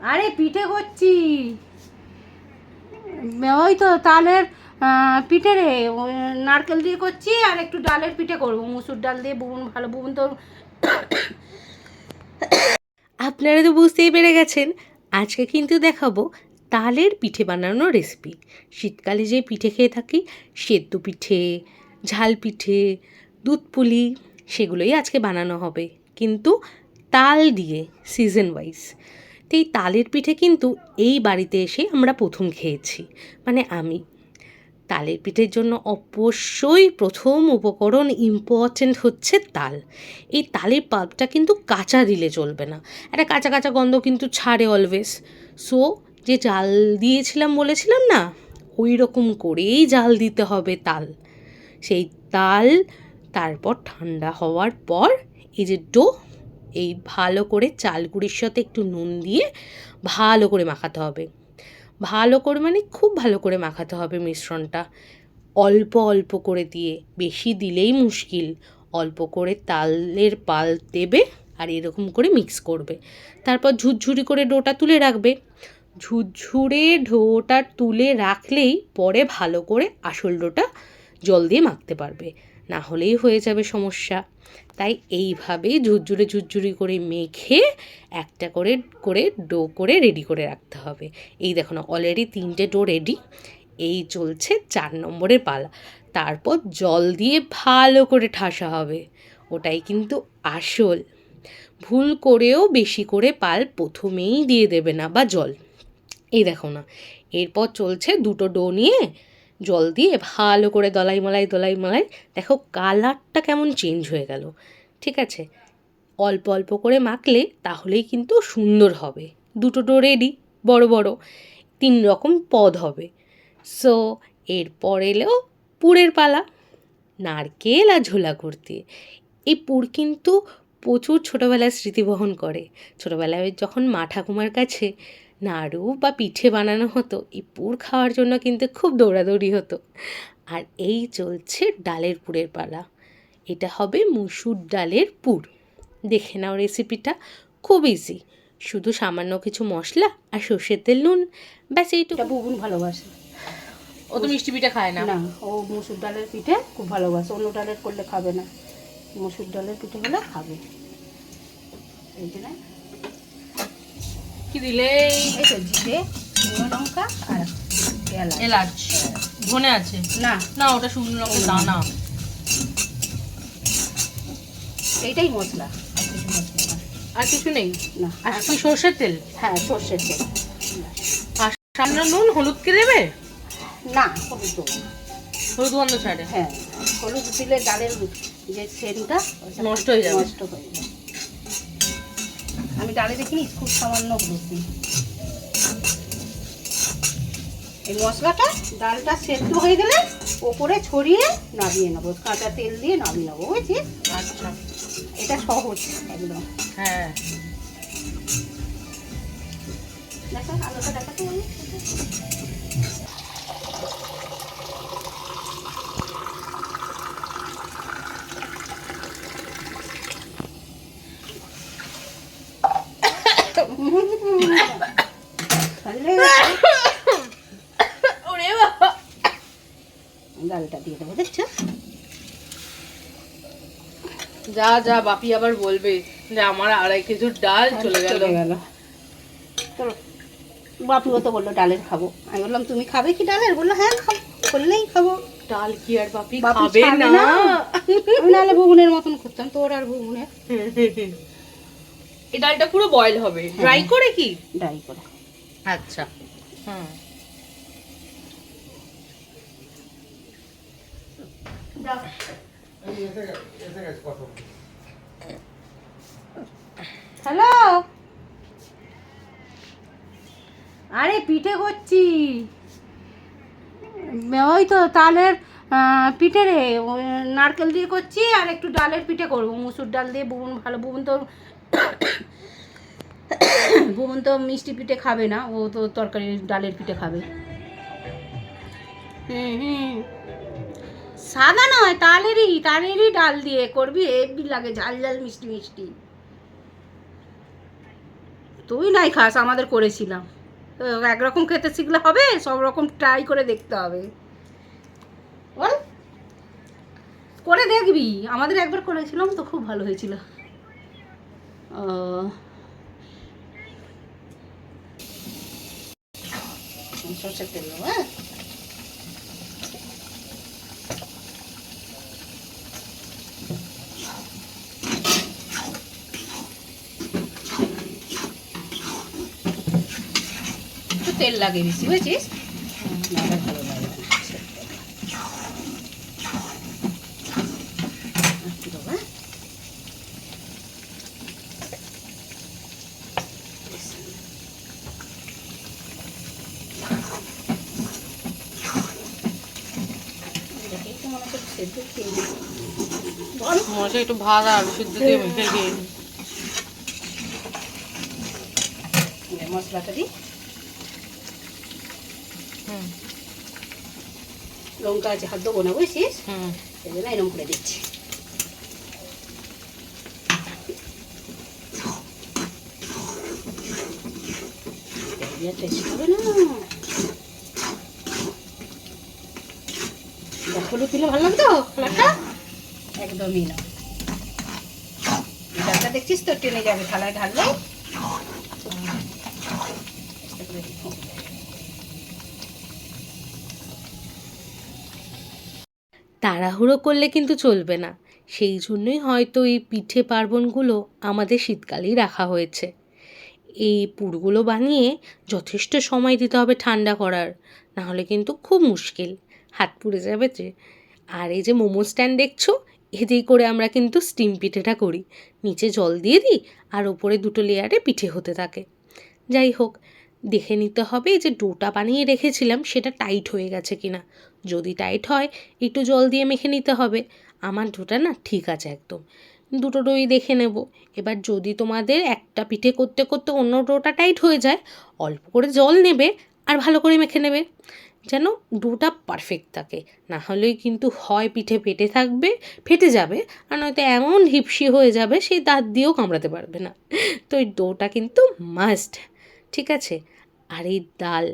আরে পিঠে করছি, ওই তো তালের পিঠে রে। নারকেল দিয়ে করছি আর একটু ডালের পিঠে করবো, মুসুর ডাল দিয়ে। বুবুন ভালো, বুবুন তো আপনারা তো বুঝতেই পেরে গেছেন, আজকে কিন্তু দেখাবো তালের পিঠে বানানোর রেসিপি। শীতকালে যে পিঠে খেয়ে থাকি, সেদ্ধ পিঠে, ঝাল পিঠে, দুধ পুলি, সেগুলোই আজকে বানানো হবে, কিন্তু তাল দিয়ে, সিজন ওয়াইজ। তো এই তালের পিঠে কিন্তু এই বাড়িতে এসে আমরা প্রথম খেয়েছি, মানে আমি। তালের পিঠের জন্য অবশ্যই প্রথম উপকরণ ইম্পর্ট্যান্ট হচ্ছে তাল। এই তালের পাল্পটা কিন্তু কাঁচা দিলে চলবে না, একটা কাঁচা কাঁচা গন্ধ কিন্তু ছাড়ে অলওয়েজ। সো যে জাল দিয়েছিলাম বলেছিলাম না, ওই রকম করেই জাল দিতে হবে তাল। সেই তাল তারপর ঠান্ডা হওয়ার পর এই যে ডো, এই ভালো করে চাল গুঁড়ির সাথে একটু নুন দিয়ে ভালো করে মাখাতে হবে। ভালো করে মানে খুব ভালো করে মাখাতে হবে মিশ্রণটা, অল্প অল্প করে দিয়ে, বেশি দিলেই মুশকিল। অল্প করে তালের পাল দেবে আর এরকম করে মিক্স করবে। তারপর ঝুরঝুরি করে ডোটা তুলে রাখবে। ঝুরঝুরে ডোটা তুলে রাখলেই পরে ভালো করে আসল ডোটা জল দিয়ে মাখতে পারবে, না হলেই হয়ে যাবে সমস্যা। তাই এইভাবেই ঝুরঝুরে ঝুরঝুরি করে মেখে একটা করে করে ডো করে রেডি করে রাখতে হবে। এই দেখো না, অলরেডি 3টে ডো রেডি। এই চলছে 4 নম্বরের পালা। তারপর জল দিয়ে ভালো করে ঠাসা হবে, ওটাই কিন্তু আসল। ভুল করেও বেশি করে পাল প্রথমেই দিয়ে দেবে না বা জল। এই দেখো না, এরপর চলছে 2টো ডো নিয়ে জল দিয়ে ভালো করে দলাই মলাই। দেখো কালারটা কেমন চেঞ্জ হয়ে গেল। ঠিক আছে, অল্প অল্প করে মাখলে তাহলেই কিন্তু সুন্দর হবে। 2টো ডো রেডি, বড় বড় 3 রকম পদ হবে। সো এরপর এলেও পুরের পালা, নারকেল আর ঝোলা করতে। এই পুর কিন্তু প্রচুর ছোটোবেলার স্মৃতি বহন করে। ছোটোবেলায় যখন মা ঠাকুমার কাছে নাড়ু বা পিঠে বানানো হতো, এই পুর খাওয়ার জন্য কিন্তু খুব দৌড়াদৌড়ি হতো। আর এই চলছে ডালের পুরের পালা। এটা হবে মুসুর ডালের পুর। দেখে নাও রেসিপিটা, খুব ইজি। শুধু সামান্য কিছু মশলা আর সর্ষের তেল, নুন, ব্যাস এইটুকু। বুবুন ভালোবাসে। ও তো মিষ্টি পিঠে খায় না। না, ও মুসুর ডালের পিঠে খুব ভালোবাসে, অন্য ডালের করলে খাবে না, মুসুর ডালের পিঠে হলে খাবে। এই জন্য কি দিলে? এই তো জিরে, শুকনো লঙ্কা আর এলাচ, ধনে আছে না না, ওটা শুকনো লঙ্কা দানা। এইটাই মশলা, আর কিছু নেই না। আর কি সর্ষের তেল? হ্যাঁ, সর্ষের তেল। আর সামান্য নুন, হলুদ কে দেবে? না, হলুদ দেবো না। হলুদ গন্ধ ছাড়ে। হ্যাঁ, হলুদ দিলে ডালের যে সেন্টটা নষ্ট হয়ে যাবে। নষ্ট হয়ে যাবে। আমি ডালে দেখিনি, খুব সামান্য হলুদ দিই। এই মশলাটা ডালটা সেদ্ধ হয়ে গেলে ওপরে ছড়িয়ে নামিয়ে নেবো, কাঁচা তেল দিয়ে নামিয়ে নেবো, বুঝেছিস? আচ্ছা, এটা সহজ একদম। হ্যাঁ। দেখো আলুটা দেখাতে হবে। ডালটা দিয়ে দেবো, দেখছো? যা যা বাপি আবার বলবে যে আমার 2.5 কেজি ডাল চলে গেল। চলো, বাপিও তো বললো ডালের খাবো। আমি বললাম তুমি খাবে কি ডালের? বললো হ্যাঁ খাবো, বললেই খাবো। ডাল কি আর বাপি বাপি খাবে ছাড়বে না? না। আমি নাহলে ভুবনের মতন করতাম, তোর আর ভুবনের। এই ডালটা পুরো বয়েল হবে, ড্রাই করে কি? ড্রাই করে। আচ্ছা, হুম। হ্যালো, আরে পিঠে করছি, ওই তো তালের পিঠে রে। নারকেল দিয়ে করছি আর একটু ডালের পিঠে করবো, মুসুর ডাল দিয়ে। বুবুন ভালো, বুবুন তো মিষ্টি পিঠে খাবে না, ও তো তরকারি ডালের পিঠে খাবে। হুম, সাদা নয়, তালেরই ডাল দিয়ে করবি, হেব্বি লাগে, ঝাল ঝাল মিষ্টি মিষ্টি। তুই নাই খাস, আমাদের করেছিলাম। তো একরকম খেতে শিখলে হবে, সব রকম ট্রাই করে দেখতে হবে। বল, করে দেখবি। আমাদের একবার করেছিলাম তো, খুব ভালো হয়েছিল। সরষের তেল দেবো, হ্যাঁ। একটু তেল লাগে বেশি, বুঝেছিস? নাহলে ভালো লাগে না। একটু দেবো, হ্যাঁ। দেখেই তো মনে হচ্ছে সেদ্ধ খেয়ে নিই। বল, মনে হচ্ছে একটু ভাত আর আলু সিদ্ধ দিয়ে মেখে খেয়ে নিই। মশলাটা দিই। লঙ্কা আছে, হাত দেবো না, বুঝছিস? এই জন্য এরকম করে দিচ্ছি। টেস্ট হবে না। হলুদ দিলে ভালো লাগতো কালারটা, একদমই না। ডালটা দেখছিস তো টেনে যাবে, থালায় ঢাললে। তাড়াহুড়ো করলে কিন্তু চলবে না, সেই জন্যই হয়তো এই পিঠে পার্বণগুলো আমাদের শীতকালেই রাখা হয়েছে। এই পুরগুলো বানিয়ে যথেষ্ট সময় দিতে হবে ঠান্ডা করার, নাহলে কিন্তু খুব মুশকিল, হাত পুড়ে যাবে যে। আর এই যে মোমো স্ট্যান্ড দেখছো, এতেই করে আমরা কিন্তু স্টিম পিঠেটা করি। নিচে জল দিয়ে দিই আর ওপরে দুটো লেয়ারে পিঠে হতে থাকে। যাই হোক, দেখে নিতে হবে যে ডোটা বানিয়ে রেখেছিলাম সেটা টাইট হয়ে গেছে কিনা। যদি টাইট হয় একটু জল দিয়ে মেখে নিতে হবে। আমার ডোটা না ঠিক আছে একদম। দুটো ডোই দেখে নেব। এবার যদি তোমাদের একটা পিঠে করতে করতে অন্য ডোটা টাইট হয়ে যায়, অল্প করে জল নেবে আর ভালো করে মেখে নেবে, যেন ডোটা পারফেক্ট থাকে। না হলেই কিন্তু হয় পিঠে ফেটে যাবে, আর নয়তো এমন হিপসি হয়ে যাবে সেই দাঁত দিয়েও কামড়াতে পারবে না। তো এই ডোটা কিন্তু মাস্ট, ঠিক আছে? আর এই ডাল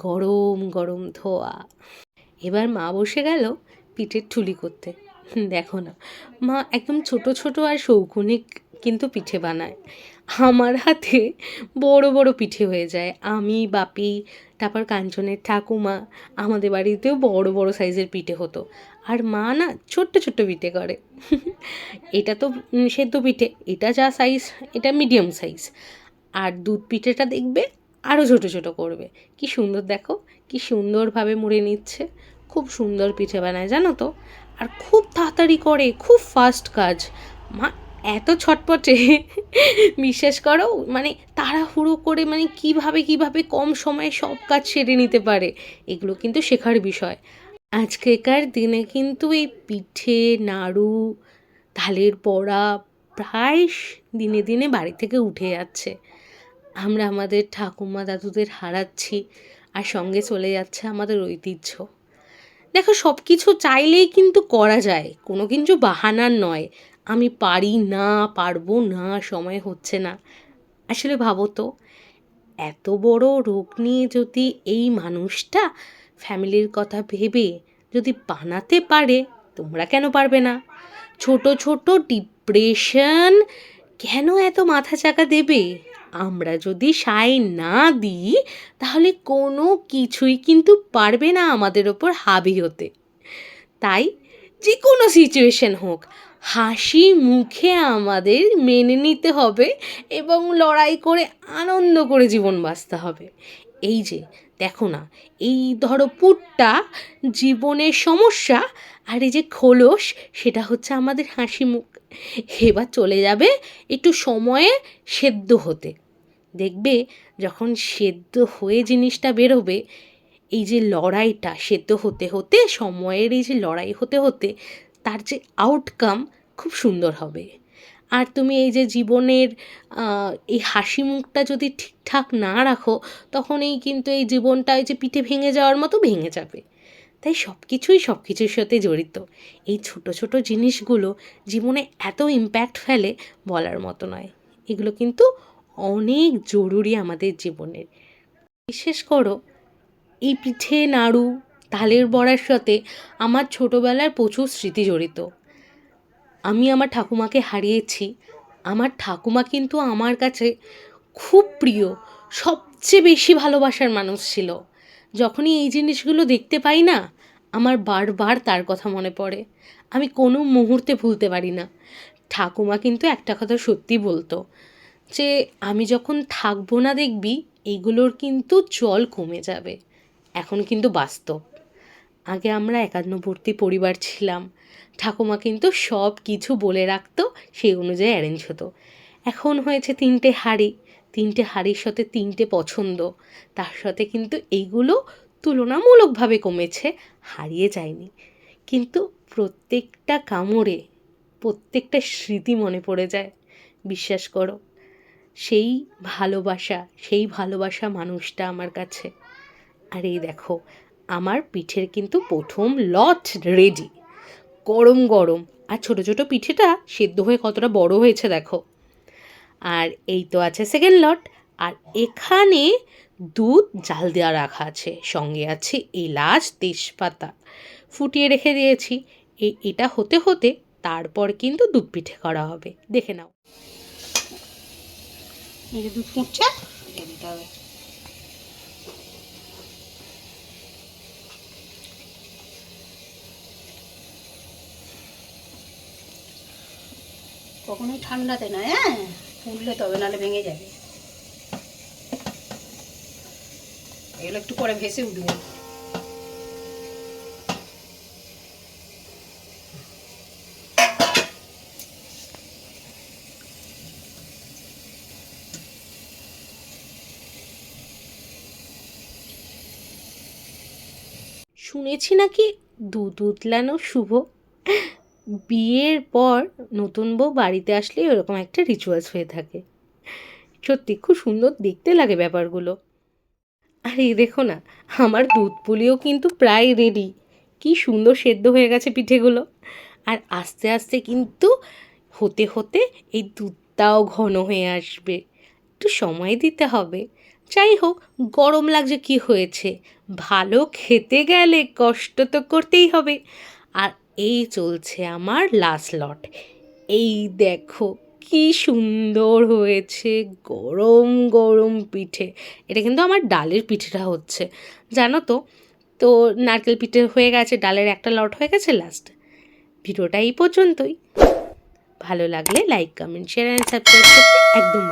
গরম গরম ধোয়া। এবার মা বসে গেল পিঠের ঠুলি করতে। দেখো না, মা একদম ছোট ছোট আর শৌখিন কিন্তু পিঠে বানায়। আমার হাতে বড় বড় পিঠে হয়ে যায়। আমি, বাপি, তারপর কাঞ্চনের ঠাকুমা, আমাদের বাড়িতেও বড় বড় সাইজের পিঠে হতো। আর মা না ছোট্ট ছোট্ট পিঠে করে। এটা তো সেদ্ধ পিঠে, এটা যা সাইজ এটা মিডিয়াম সাইজ। আর দুধ পিঠেটা দেখবে আরও ছোটো ছোটো করবে। কি সুন্দর দেখো, কি সুন্দরভাবে মুড়ে নিচ্ছে। খুব সুন্দর পিঠে বানায় জানো তো। আর খুব তাড়াতাড়ি করে, খুব ফাস্ট কাজ। মা এত ছটপটে, বিশ্বাস করো, মানে তাড়াহুড়ো করে মানে কিভাবে কম সময়ে সব কাজ সেরে নিতে পারে, এগুলো কিন্তু শেখার বিষয়। আজকেকার দিনে কিন্তু এই পিঠে, নাড়ু, তালের বড়া প্রায় দিনে দিনে বাড়ি থেকে উঠে যাচ্ছে। আমরা আমাদের ঠাকুমা দাদুদের হারাচ্ছি, আর সঙ্গে চলে যাচ্ছে আমাদের ঐতিহ্য। দেখো, সব কিছু চাইলেই কিন্তু করা যায়, কোনো কিছু বাহানার নয়। আমি পারি না, পারবো না, সময় হচ্ছে না। আসলে ভাবো তো, এত বড় রোগ নিয়ে যদি এই মানুষটা ফ্যামিলির কথা ভেবে যদি বানাতে পারে, তোমরা কেন পারবে না? ছোট ছোট ডিপ্রেশন কেন এত মাথা চাকা দেবে? আমরা যদি সায় না দিই, তাহলে কোনো কিছুই কিন্তু পারবে না আমাদের ওপর হাবি হতে। তাই যে কোনো সিচুয়েশন হোক, হাসি মুখে আমাদের মেনে নিতে হবে এবং লড়াই করে আনন্দ করে জীবন বাঁচতে হবে। এই যে দেখো না, এই ধরো পুরটা জীবনের সমস্যা, আর এই যে খোলস সেটা হচ্ছে আমাদের হাসি মুখ। এবার চলে যাবে একটু সময়ে সেদ্ধ হতে। দেখবে যখন সেদ্ধ হয়ে জিনিসটা বেরোবে, এই যে লড়াইটা সেদ্ধ হতে হতে, সময়ের এই যে লড়াই হতে হতে, তার যে আউটকাম খুব সুন্দর হবে। আর তুমি এই যে জীবনের এই হাসি মুখটা যদি ঠিকঠাক না রাখো, তখন কিন্তু এই জীবনটা এই যে পিঠে ভেঙে যাওয়ার মতো ভেঙে যাবে। তাই সব কিছুর সাথে জড়িত। এই ছোট ছোট জিনিসগুলো জীবনে এত ইম্প্যাক্ট ফেলে বলার মতো নয়। এগুলো কিন্তু অনেক জরুরি আমাদের জীবনের। বিশেষ করো এই পিঠে নাড়ু তালের বড়ার সাথে আমার ছোটোবেলার প্রচুর স্মৃতি জড়িত। আমি আমার ঠাকুমাকে হারিয়েছি। আমার ঠাকুমা কিন্তু আমার কাছে খুব প্রিয়, সবচেয়ে বেশি ভালোবাসার মানুষ ছিল। যখনই এই জিনিসগুলো দেখতে পাই না, আমার বারবার তার কথা মনে পড়ে। আমি কোনো মুহূর্তে ভুলতে পারি না। ঠাকুমা কিন্তু একটা কথা সত্যি বলতো, যে আমি যখন থাকবো না দেখবি এইগুলোর কিন্তু চল কমে যাবে। এখন কিন্তু বাস্তব। আগে আমরা একান্নবর্তী পরিবার ছিলাম, ঠাকুমা কিন্তু সব কিছু বলে রাখতো, সেই অনুযায়ী অ্যারেঞ্জ হতো। এখন হয়েছে 3টে হাঁড়ি, 3টে হাঁড়ির সাথে 3টে পছন্দ, তার সাথে কিন্তু এইগুলো তুলনামূলকভাবে কমেছে, হারিয়ে যায়নি। কিন্তু প্রত্যেকটা কামড়ে প্রত্যেকটা স্মৃতি মনে পড়ে যায়। বিশ্বাস করো, সেই ভালোবাসা মানুষটা আমার কাছে। আর এই দেখো, আমার পিঠের কিন্তু প্রথম লট রেডি, গরম গরম। আর ছোটো ছোটো পিঠেটা সেদ্ধ হয়ে কতটা বড় হয়েছে দেখো। আর এই তো আছে সেকেন্ড লট। আর এখানে দুধ জাল দেওয়া রাখা আছে, সঙ্গে আছে এলাচ তেজপাতা ফুটিয়ে রেখে দিয়েছি। এটা হতে হতে তারপর কিন্তু দুধ পিঠে করা হবে। দেখে নাও। এই যে দুধ ফুটছে, দিয়ে দিতে হবে। কখনোই ঠান্ডাতে না, হ্যাঁ, ফুটলে তবে, নাহলে ভেঙে যাবে। এগুলো একটু পরে ভেসে উঠবে। শুনেছি নাকি দুধ উতলানো শুভ। বিয়ের পর নতুন বউ বাড়িতে আসলে এরকম একটা রিচুয়ালস হয়ে থাকে। সত্যি খুব সুন্দর দেখতে লাগে ব্যাপারগুলো। আর এই দেখো না, আমার দুধ পুলিও কিন্তু প্রায় রেডি। কি সুন্দর সেদ্ধ হয়ে গেছে পিঠেগুলো। আর আস্তে আস্তে কিন্তু হতে হতে এই দুধটাও ঘন হয়ে আসবে, একটু সময় দিতে হবে। যাই হোক, গরম লাগছে কি হয়েছে, ভালো খেতে গেলে কষ্ট তো করতেই হবে। আর এই চলছে আমার লাস্ট লট। এই দেখো কি সুন্দর হয়েছে, গরম গরম পিঠে। এটা কিন্তু আমার ডালের পিঠেটা হচ্ছে, জানো তো। তো নারকেল পিঠে হয়ে গেছে, ডালের একটা লট হয়ে গেছে লাস্ট। ভিডিওটা এই পর্যন্তই। ভালো লাগলে like comment share and subscribe করতে একদম